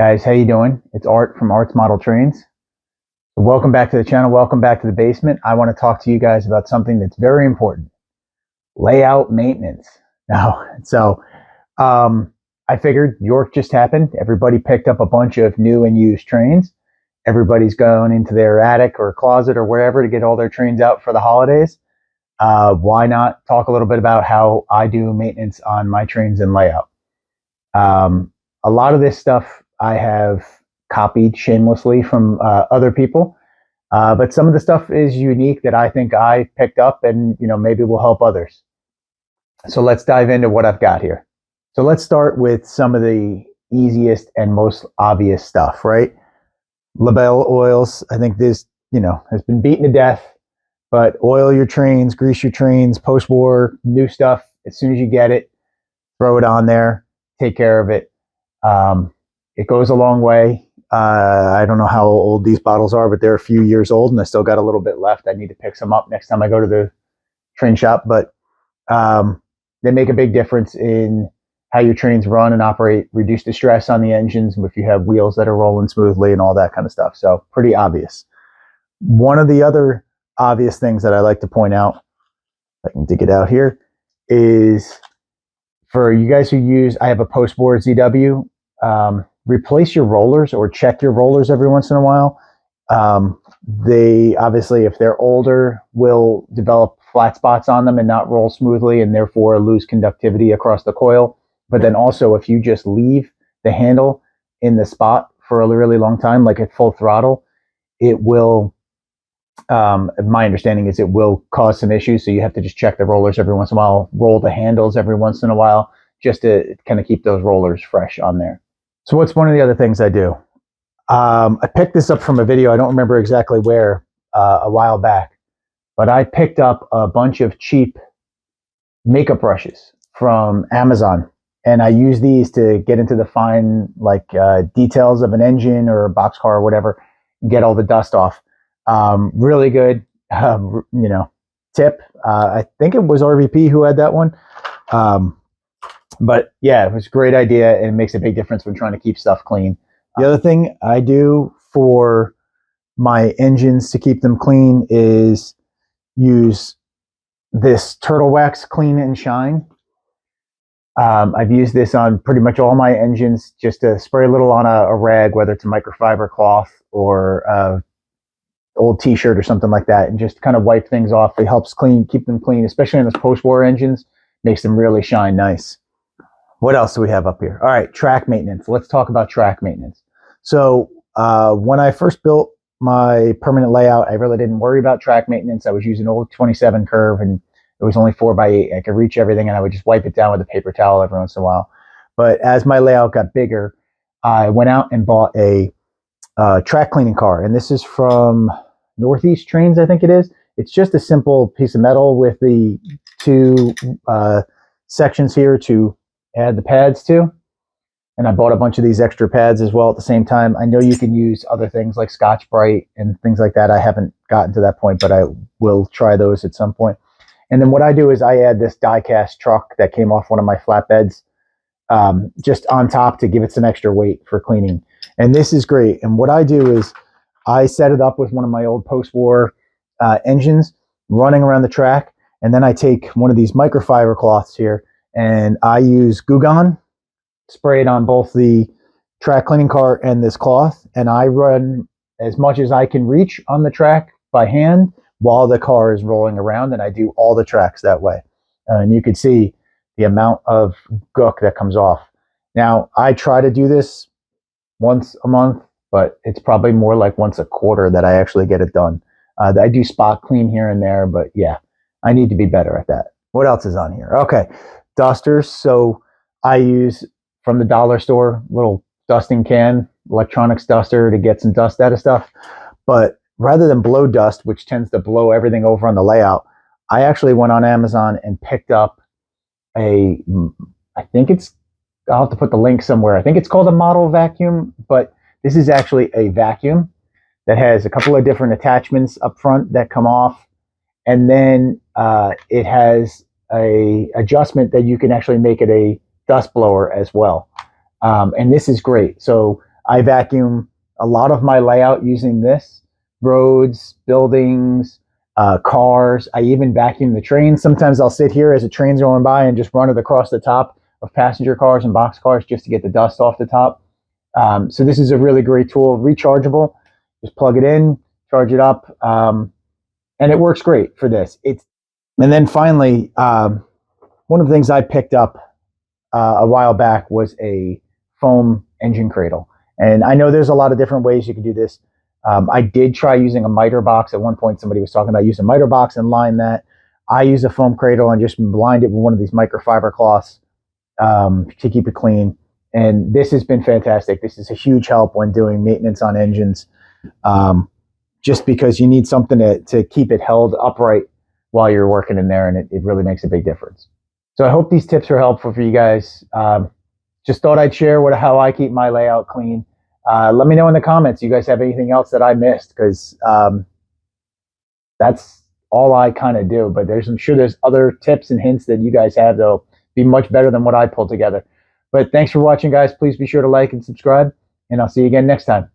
guys, how you doing? It's Art from Art's Model Trains. Welcome back to the channel. Welcome back to the basement. I want to talk to you guys about something that's very important: layout maintenance. I figured York just happened. Everybody picked up a bunch of new and used trains. Everybody's going into their attic or closet or wherever to get all their trains out for the holidays. Why not talk a little bit about how I do maintenance on my trains and layout? A lot of this stuff I have copied shamelessly from other people, but some of the stuff is unique that I think I picked up, and maybe will help others. So let's dive into what I've got here. So let's start with some of the easiest and most obvious stuff, right? Labelle oils. I think this, has been beaten to death, but oil your trains, grease your trains, post-war, new stuff. As soon as you get it, throw it on there, take care of it. It goes a long way. I don't know how old these bottles are, but they're a few years old and I still got a little bit left. I need to pick some up next time I go to the train shop, but they make a big difference in how your trains run and operate, reduce the stress on the engines if you have wheels that are rolling smoothly and all that kind of stuff. So pretty obvious. One of the other obvious things that I like to point out, I can dig it out here, is for you guys who use, I have a post-board ZW, replace your rollers or check your rollers every once in a while. They obviously, if they're older, will develop flat spots on them and not roll smoothly and therefore lose conductivity across the coil. But then also, if you just leave the handle in the spot for a really long time, like at full throttle, it will, my understanding is it will cause some issues. So you have to just check the rollers every once in a while, roll the handles every once in a while, just to kind of keep those rollers fresh on there. So what's one of the other things I do? I picked this up from a video. I don't remember exactly where, a while back, but I picked up a bunch of cheap makeup brushes from Amazon. And I use these to get into the fine, details of an engine or a boxcar or whatever, get all the dust off. Really good, tip. I think it was RVP who had that one. But yeah, it was a great idea and it makes a big difference when trying to keep stuff clean. The other thing I do for my engines to keep them clean is use this Turtle Wax Clean and Shine. I've used this on pretty much all my engines, just to spray a little on a rag, whether it's a microfiber cloth or old t-shirt or something like that, and just kind of wipe things off. It helps keep them clean, especially on those post-war engines, makes them really shine nice. What else do we have up here? All right, track maintenance. Let's talk about track maintenance. So when I first built my permanent layout, I really didn't worry about track maintenance. I was using old 27 curve and it was only 4x8. I could reach everything and I would just wipe it down with a paper towel every once in a while. But as my layout got bigger, I went out and bought a track cleaning car. And this is from Northeast Trains, I think it is. It's just a simple piece of metal with the two sections here to add the pads to. And I bought a bunch of these extra pads as well at the same time. I know you can use other things like Scotch-Brite and things like that. I haven't gotten to that point, but I will try those at some point. And then what I do is I add this die-cast truck that came off one of my flatbeds just on top to give it some extra weight for cleaning. And this is great. And what I do is I set it up with one of my old post-war engines running around the track. And then I take one of these microfiber cloths here and I use Goo Gone, spray it on both the track cleaning car and this cloth. And I run as much as I can reach on the track by hand while the car is rolling around, and I do all the tracks that way. And you can see the amount of gook that comes off. Now, I try to do this once a month, but it's probably more like once a quarter that I actually get it done. I do spot clean here and there, but yeah, I need to be better at that. What else is on here? Okay, dusters. So I use from the dollar store, little dusting can, electronics duster to get some dust out of stuff. But rather than blow dust, which tends to blow everything over on the layout, I actually went on Amazon and picked up I think I'll have to put the link somewhere. I think it's called a model vacuum, but this is actually a vacuum that has a couple of different attachments up front that come off. And then it has a adjustment that you can actually make it a dust blower as well. And this is great. So I vacuum a lot of my layout using this: roads, buildings, cars. I even vacuum the trains. Sometimes I'll sit here as a train's going by and just run it across the top of passenger cars and boxcars just to get the dust off the top. So this is a really great tool, rechargeable. Just plug it in, charge it up, and it works great for this. And then finally, one of the things I picked up a while back was a foam engine cradle. And I know there's a lot of different ways you can do this. I did try using a miter box. At one point, somebody was talking about using a miter box and line that. I use a foam cradle and just lined it with one of these microfiber cloths to keep it clean. And this has been fantastic. This is a huge help when doing maintenance on engines, just because you need something to keep it held upright while you're working in there, and it really makes a big difference. So I hope these tips are helpful for you guys. Just thought I'd share how I keep my layout clean. Let me know in the comments, you guys have anything else that I missed, because that's all I kind of do. But I'm sure there's other tips and hints that you guys have that'll be much better than what I pulled together. But thanks for watching, guys. Please be sure to like and subscribe, and I'll see you again next time.